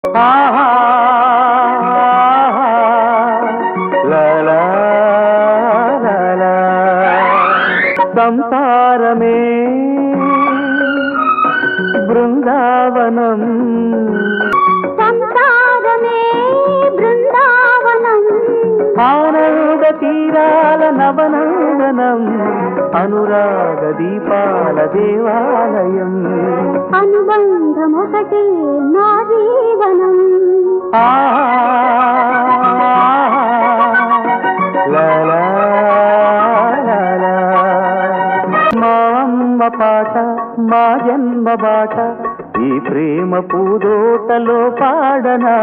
ఆహా లలా లలా సంసారమే బృందావనం సంసారమే బృందావనం ఆనంద తీరాల నవనందనం అనురాగ దీపాల దేవాలయం అనుబంధమొకటే నా జీవనం లలా లలా మా అమ్మ పాట మా జన్మ బాట ఈ ప్రేమ పూదోటలో పాడనా